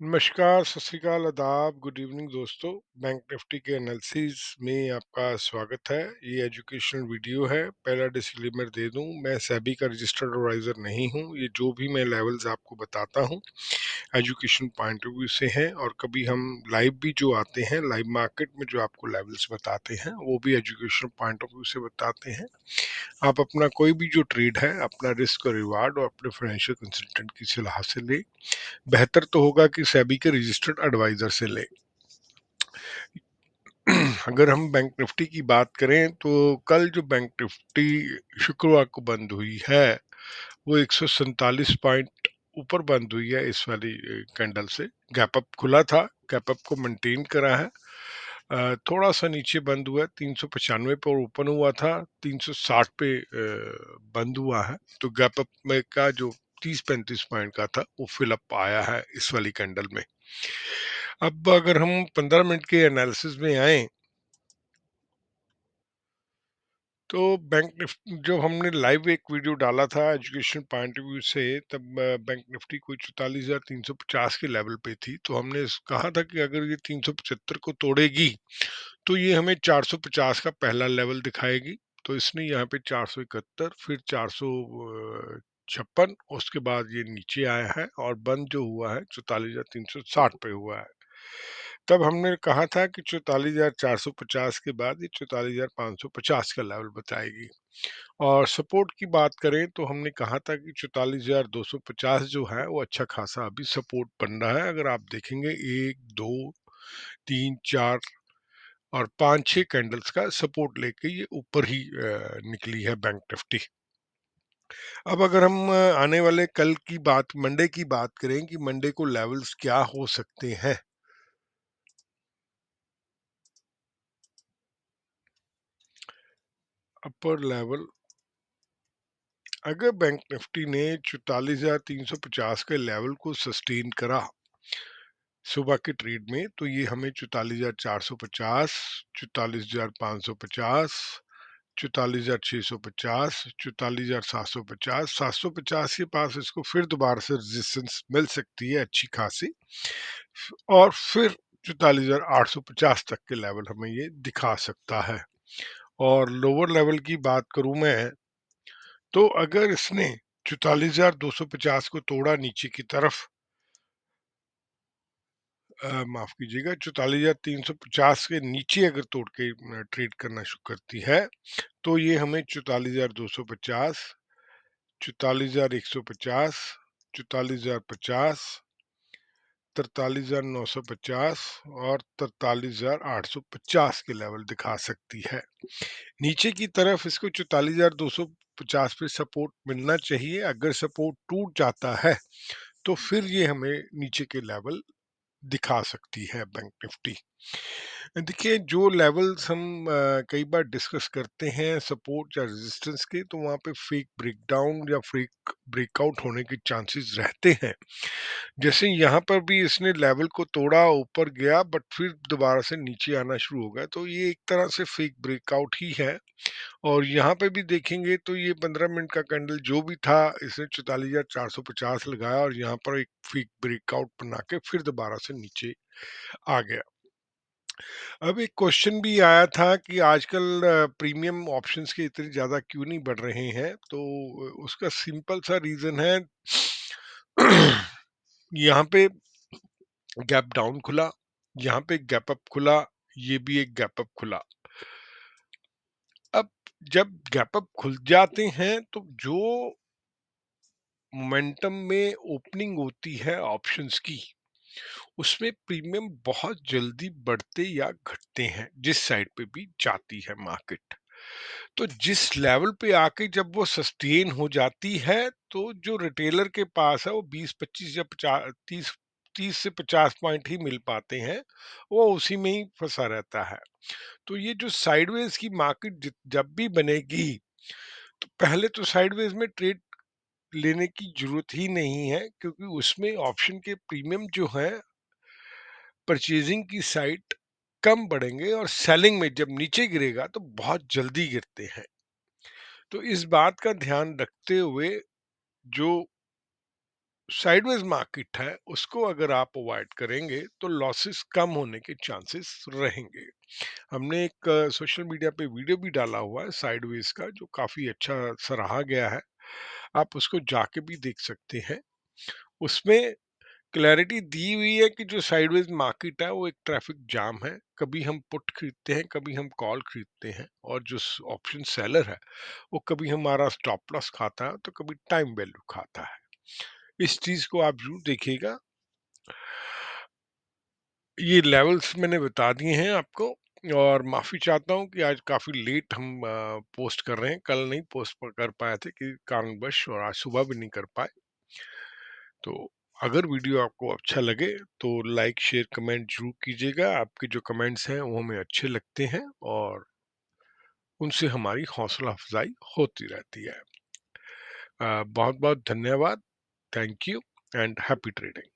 नमस्कार, सत श्री अकाल, आदाब, गुड इवनिंग दोस्तों। बैंक निफ्टी के एनालिसिस में आपका स्वागत है। ये एजुकेशनल वीडियो है। पहला डिस्क्लेमर दे दूं, मैं सेबी का रजिस्टर्ड एडवाइज़र नहीं हूं। ये जो भी मैं लेवल्स आपको बताता हूं, एजुकेशन पॉइंट ऑफ व्यू से हैं और कभी हम लाइव भी जो आते हैं, लाइव मार्केट में जो आपको लेवल्स बताते हैं, वो भी एजुकेशन पॉइंट ऑफ व्यू से बताते हैं। आप अपना कोई भी जो ट्रेड है, अपना रिस्क और रिवार्ड और अपने फाइनेंशियल कंसल्टेंट की सलाह से लें। बेहतर तो होगा कि सेबी के रजिस्टर्ड एडवाइजर से लें। अगर हम बैंक निफ्टी की बात करें तो कल जो बैंक निफ्टी शुक्रवार को बंद हुई है, वो 147 पॉइंट ऊपर बंद हुई है इस वाली कैंडल से। गैप अप खुला था, गैप अप को मेंटेन करा है। थोड़ा सा नीचे बंद हुआ है, 395 पर ओपन हुआ था, 360 पे बंद हुआ है। तो गैप अप में का जो 30-35 पॉइंट का था, वो फिल अप आया है इस वाली कैंडल में। अब अगर हम 15 मिनट के एनालिसिस में आए, तो बैंक निफ्टी जो हमने लाइव एक वीडियो डाला था एजुकेशन पॉइंट ऑफ व्यू से, तब बैंक निफ्टी कोई 44,350 के लेवल पे थी। तो हमने कहा था कि अगर ये 375 को तोड़ेगी तो ये हमें 450 का पहला लेवल दिखाएगी। तो इसने यहाँ पे 471, फिर 456, उसके बाद ये नीचे आया है और बंद जो हुआ है 44,360 पे हुआ है। तब हमने कहा था कि 44,450 के बाद ये 44,550 का लेवल बताएगी। और सपोर्ट की बात करें तो हमने कहा था कि 44,250 जो है वो अच्छा खासा अभी सपोर्ट बन रहा है। अगर आप देखेंगे 1, 2, 3, 4 और 5-6 कैंडल्स का सपोर्ट लेके ये ऊपर ही निकली है बैंक निफ्टी। अब अगर हम आने वाले कल की बात, मंडे की बात करें कि मंडे को लेवल्स क्या हो सकते हैं। अपर लेवल, अगर बैंक निफ्टी ने 44,350 के लेवल को सस्टेन करा सुबह के ट्रेड में, तो ये हमें 44,450, 44,550, 44,650, 44,750, 750 के पास इसको फिर दोबारा से रेजिस्टेंस मिल सकती है अच्छी खासी, और फिर 44,850 तक के लेवल हमें ये दिखा सकता है। और लोअर लेवल की बात करूं मैं, तो अगर इसने 44,250 को तोड़ा नीचे की तरफ, माफ कीजिएगा, 44,350 के नीचे अगर तोड़ के ट्रेड करना शुरू करती है, तो ये हमें 44,250, 44,150, 44,050, 43,950 और 43,850 के लेवल दिखा सकती है। नीचे की तरफ इसको 44,250 पे सपोर्ट मिलना चाहिए। अगर सपोर्ट टूट जाता है तो फिर ये हमें नीचे के लेवल दिखा सकती है बैंक निफ्टी। देखिए, जो लेवल्स हम कई बार डिस्कस करते हैं सपोर्ट या रेजिस्टेंस के, तो वहाँ पे फेक ब्रेकडाउन या फेक ब्रेकआउट होने के चांसेस रहते हैं। जैसे यहाँ पर भी इसने लेवल को तोड़ा, ऊपर गया, बट फिर दोबारा से नीचे आना शुरू हो गया, तो ये एक तरह से फेक ब्रेकआउट ही है। और यहाँ पे भी देखेंगे तो ये 15 मिनट का कैंडल जो भी था, इसने 44,450 लगाया और यहाँ पर एक फेक ब्रेकआउट बना के फिर दोबारा से नीचे आ गया। अब एक क्वेश्चन भी आया था कि आजकल प्रीमियम ऑप्शंस के इतने ज़्यादा क्यों नहीं बढ़ रहे हैं? तो उसका सिंपल सा रीज़न है, यहाँ पे गैप डाउन खुला, यहाँ पे गैप अप खुला, ये भी एक गैप अप खुला। अब जब गैप अप खुल जाते हैं तो जो मोमेंटम में ओपनिंग होती है ऑप्शंस की, उसमें प्रीमियम बहुत जल्दी बढ़ते या घटते हैं, जिस साइड पे भी जाती है मार्केट। तो जिस लेवल पे आके जब वो सस्टेन हो जाती है, तो जो रिटेलर के पास है वो 20-25 या 50 30 30 से 50 पॉइंट ही मिल पाते हैं, वो उसी में ही फंसा रहता है। तो ये जो साइडवेज की मार्केट जब भी बनेगी, तो पहले तो साइडवेज में ट्रेड लेने की जरूरत ही नहीं है, क्योंकि उसमें ऑप्शन के प्रीमियम जो है परचेजिंग की साइड कम बढ़ेंगे और सेलिंग में जब नीचे गिरेगा तो बहुत जल्दी गिरते हैं। तो इस बात का ध्यान रखते हुए जो साइडवेज मार्केट है उसको अगर आप अवॉइड करेंगे तो लॉसेस कम होने के चांसेस रहेंगे। हमने एक सोशल मीडिया पे वीडियो भी डाला हुआ है साइडवेज का जो काफी अच्छा सराहा गया है। आप उसको जाके भी देख सकते हैं। उसमें क्लैरिटी दी हुई है कि जो साइडवेज मार्केट है वो एक ट्रैफिक जाम है। कभी हम पुट खरीदते हैं, कभी हम कॉल खरीदते हैं, और जो ऑप्शन सेलर है वो कभी हमारा स्टॉप लॉस खाता है तो कभी टाइम वैल्यू खाता है। इस चीज को आप जरूर देखिएगा। ये लेवल्स मैंने बता दिए हैं आपको, और माफी चाहता हूँ कि आज काफी लेट हम पोस्ट कर रहे हैं। कल नहीं पोस्ट कर पाए थे कि कारणवश, और आज सुबह भी नहीं कर पाए। तो अगर वीडियो आपको अच्छा लगे तो लाइक शेयर कमेंट जरूर कीजिएगा। आपके जो कमेंट्स हैं वो हमें अच्छे लगते हैं और उनसे हमारी हौसला अफजाई होती रहती है। बहुत बहुत धन्यवाद। Thank you and happy trading.